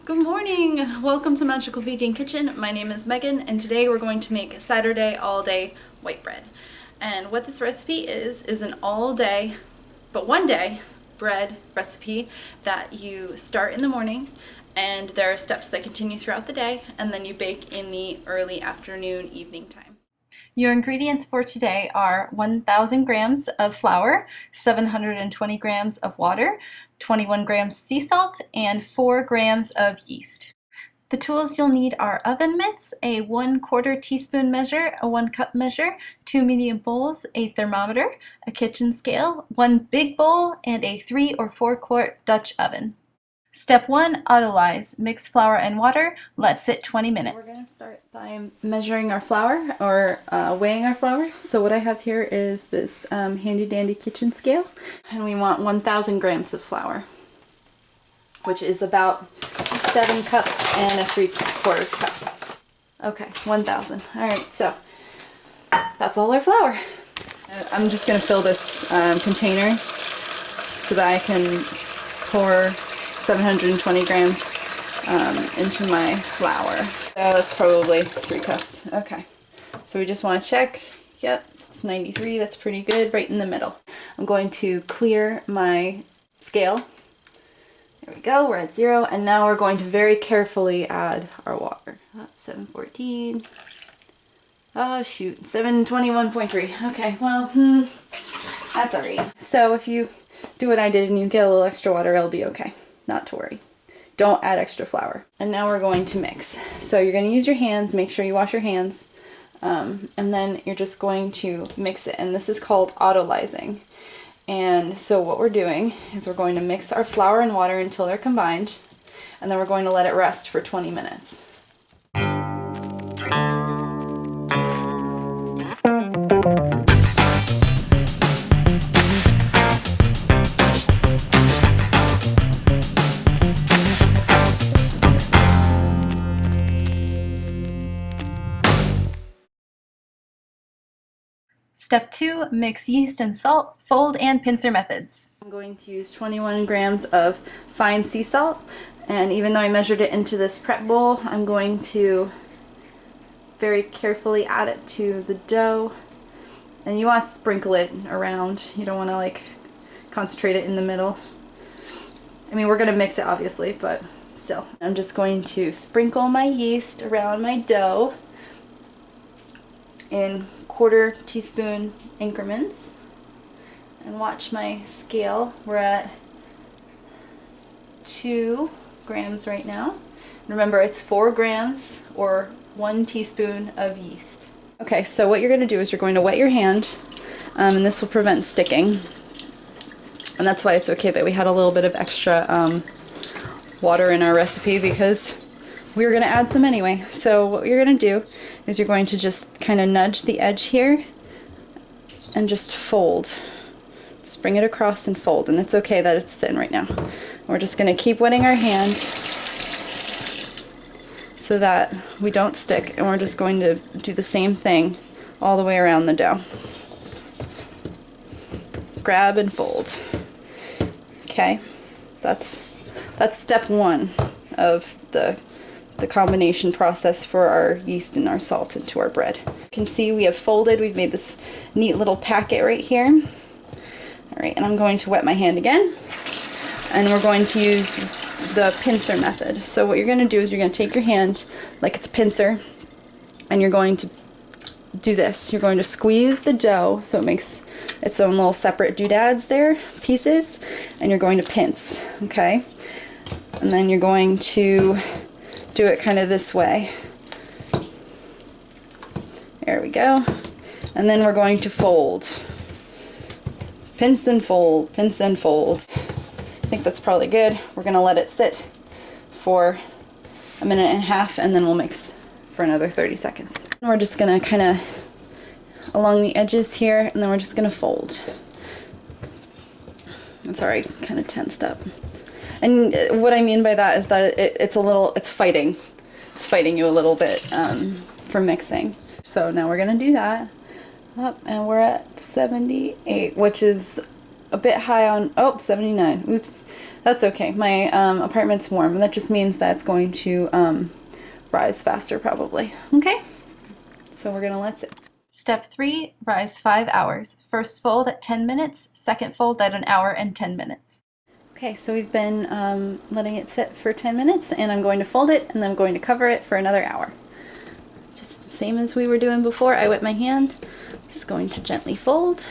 Good morning! Welcome to Magical Vegan Kitchen. My name is Megan and today we're going to make Saturday all-day white bread. And what this recipe is an all-day, but one day, bread recipe that you start in the morning and there are steps that continue throughout the day and then you bake in the early afternoon, evening time. Your ingredients for today are 1,000 grams of flour, 720 grams of water, 21 grams sea salt, and 4 grams of yeast. The tools you'll need are oven mitts, a 1/4 teaspoon measure, a 1 cup measure, 2 medium bowls, a thermometer, a kitchen scale, 1 big bowl, and a 3 or 4 quart Dutch oven. Step 1, Autolyse. Mix flour and water. Let sit 20 minutes. We're going to start by measuring our flour, or weighing our flour. So what I have here is this handy dandy kitchen scale. And we want 1,000 grams of flour, which is about 7 cups and a 3/4 cup. Okay, 1,000. Alright, so that's all our flour. I'm just going to fill this container so that I can pour 720 grams into my flour. So that's probably 3 cups. Okay, so we just want to check. Yep, it's 93. That's pretty good, right in the middle. I'm going to clear my scale. There we go, we're at 0, and now we're going to very carefully add our water. 714. Oh shoot, 721.3. Okay, well, that's alright. So if you do what I did and you get a little extra water, it'll be okay. Not to worry. Don't add extra flour. And now we're going to mix. So you're going to use your hands, make sure you wash your hands, and then you're just going to mix it. And this is called autolyzing. And so what we're doing is we're going to mix our flour and water until they're combined, and then we're going to let it rest for 20 minutes. Step 2, mix yeast and salt, fold and pincer methods. I'm going to use 21 grams of fine sea salt, and even though I measured it into this prep bowl, I'm going to very carefully add it to the dough. And you want to sprinkle it around. You don't want to like concentrate it in the middle. I mean, we're going to mix it obviously, but still. I'm just going to sprinkle my yeast around my dough in 1/4 teaspoon increments, and watch my scale. We're at 2 grams right now. Remember, it's 4 grams or 1 teaspoon of yeast. Okay, so what you're going to do is you're going to wet your hand, and this will prevent sticking. And that's why it's okay that we had a little bit of extra water in our recipe, because we were going to add some anyway. So what you're going to do is you're going to just kind of nudge the edge here and just fold. Just bring it across and fold. And it's okay that it's thin right now. We're just going to keep wetting our hand so that we don't stick. And we're just going to do the same thing all the way around the dough. Grab and fold. Okay, that's step 1 of the combination process for our yeast and our salt into our bread. You can see we have folded. We've made this neat little packet right here. Alright, and I'm going to wet my hand again, and we're going to use the pincer method. So what you're going to do is you're going to take your hand like it's pincer, and you're going to do this. You're going to squeeze the dough so it makes its own little separate doodads there, pieces, and you're going to pince, okay? And then you're going to do it kind of this way. There we go. And then we're going to fold. Pince and fold, pince and fold. I think that's probably good. We're going to let it sit for 1.5 minutes, and then we'll mix for another 30 seconds. And we're just going to kind of along the edges here, and then we're just going to fold. That's alright, kind of tensed up. And what I mean by that is that it's fighting. It's fighting you a little bit for mixing. So now we're gonna do that. And we're at 78, which is a bit high on, oh, 79. Oops. That's okay. My apartment's warm. That just means that it's going to rise faster probably. Okay? So we're going to let it. Step 3, rise 5 hours. First fold at 10 minutes, second fold at an hour and 10 minutes. Okay, so we've been letting it sit for 10 minutes, and I'm going to fold it, and then I'm going to cover it for another hour. Just same as we were doing before. I wet my hand. Just going to gently fold.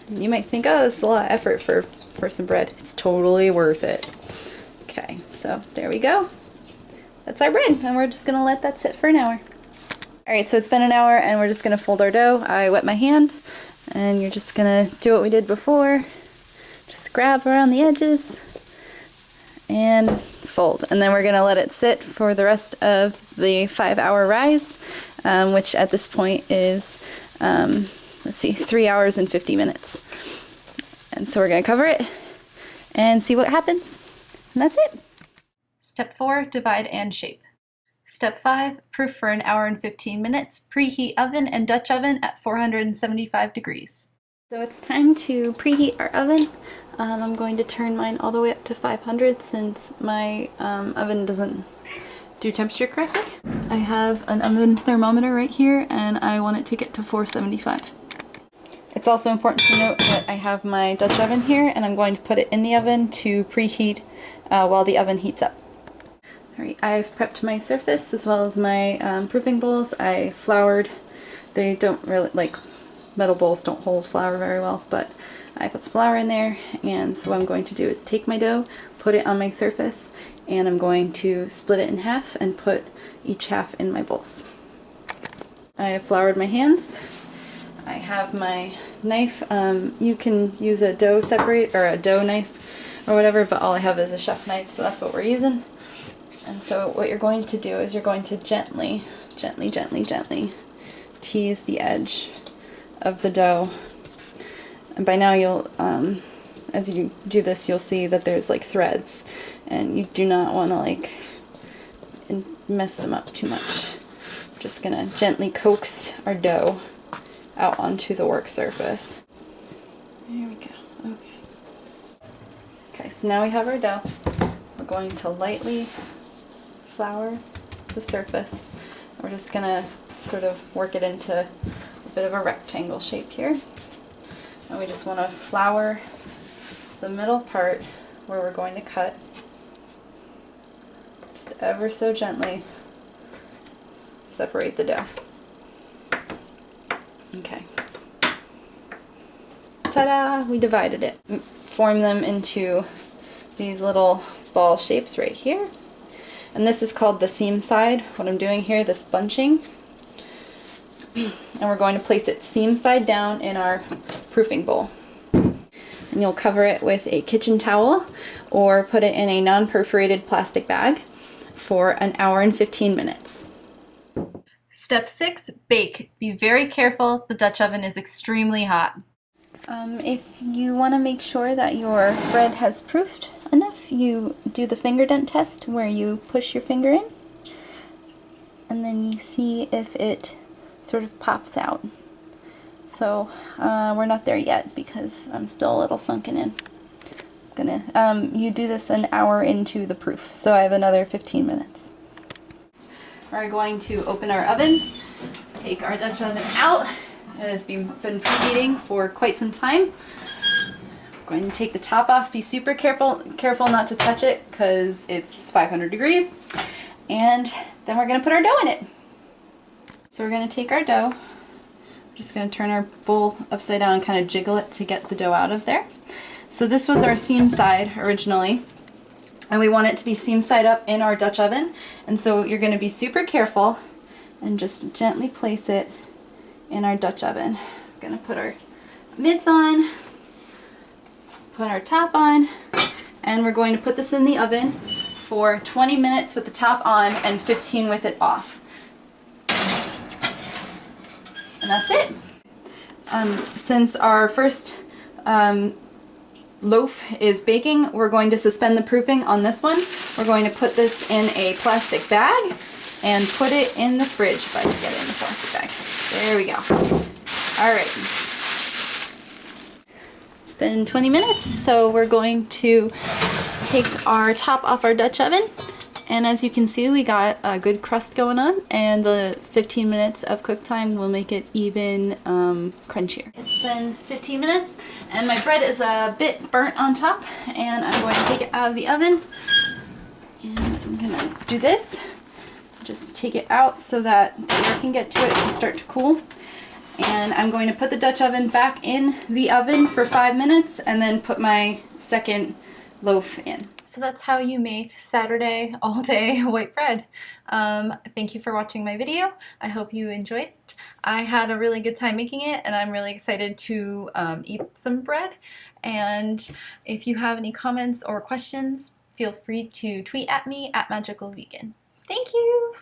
You might think, oh, this is a lot of effort for some bread. It's totally worth it. Okay, so there we go. That's our bread, and we're just gonna let that sit for an hour. Alright, so it's been an hour, and we're just gonna fold our dough. I wet my hand, and you're just gonna do what we did before. Just grab around the edges, and fold. And then we're gonna let it sit for the rest of the 5-hour rise, which at this point is, let's see, 3 hours and 50 minutes. And so we're going to cover it and see what happens. And that's it. Step 4, divide and shape. Step 5, proof for an hour and 15 minutes. Preheat oven and Dutch oven at 475 degrees. So it's time to preheat our oven. I'm going to turn mine all the way up to 500 since my oven doesn't do temperature correctly. I have an oven thermometer right here, and I want it to get to 475. It's also important to note that I have my Dutch oven here, and I'm going to put it in the oven to preheat while the oven heats up. Alright, I've prepped my surface as well as my proofing bowls. I floured. They don't really, like, metal bowls don't hold flour very well, but I put some flour in there, and so what I'm going to do is take my dough, put it on my surface, and I'm going to split it in half and put each half in my bowls. I have floured my hands. I have my knife. You can use a dough separate or a dough knife or whatever, but all I have is a chef knife, so that's what we're using. And so what you're going to do is you're going to gently tease the edge of the dough. And by now you'll, as you do this, you'll see that there's like threads, and you do not want to like mess them up too much. I'm just gonna gently coax our dough out onto the work surface. There we go. Okay. Okay, so now we have our dough. We're going to lightly flour the surface. We're just gonna sort of work it into a bit of a rectangle shape here. And we just want to flour the middle part where we're going to cut. Just ever so gently separate the dough. Okay. Ta-da! We divided it. Form them into these little ball shapes right here. And this is called the seam side. What I'm doing here, this bunching. And we're going to place it seam side down in our proofing bowl. And you'll cover it with a kitchen towel or put it in a non-perforated plastic bag for an hour and 15 minutes. Step 6, bake. Be very careful, the Dutch oven is extremely hot. If you want to make sure that your bread has proofed enough, you do the finger dent test where you push your finger in and then you see if it sort of pops out. So we're not there yet because I'm still a little sunken in. You do this an hour into the proof, so I have another 15 minutes. We're going to open our oven, take our Dutch oven out. It has been preheating for quite some time. We're going to take the top off. Be super careful not to touch it because it's 500 degrees. And then we're going to put our dough in it. So we're going to take our dough. We're just going to turn our bowl upside down and kind of jiggle it to get the dough out of there. So this was our seam side originally. And we want it to be seam side up in our Dutch oven. And so you're going to be super careful and just gently place it in our Dutch oven. We're going to put our mitts on, put our top on, and we're going to put this in the oven for 20 minutes with the top on and 15 with it off. And that's it. Since our first loaf is baking, we're going to suspend the proofing on this one. We're going to put this in a plastic bag and put it in the fridge if I can get it in the plastic bag. There we go. All right. It's been 20 minutes, so we're going to take our top off our Dutch oven. And as you can see, we got a good crust going on, and the 15 minutes of cook time will make it even crunchier. It's been 15 minutes, and my bread is a bit burnt on top, and I'm going to take it out of the oven. And I'm gonna do this. Just take it out so that the air can get to it and start to cool. And I'm going to put the Dutch oven back in the oven for 5 minutes and then put my second loaf in. So that's how you make Saturday all-day white bread. Thank you for watching my video. I hope you enjoyed it. I had a really good time making it, and I'm really excited to eat some bread. And if you have any comments or questions, feel free to tweet at me at magicalvegan. Thank you!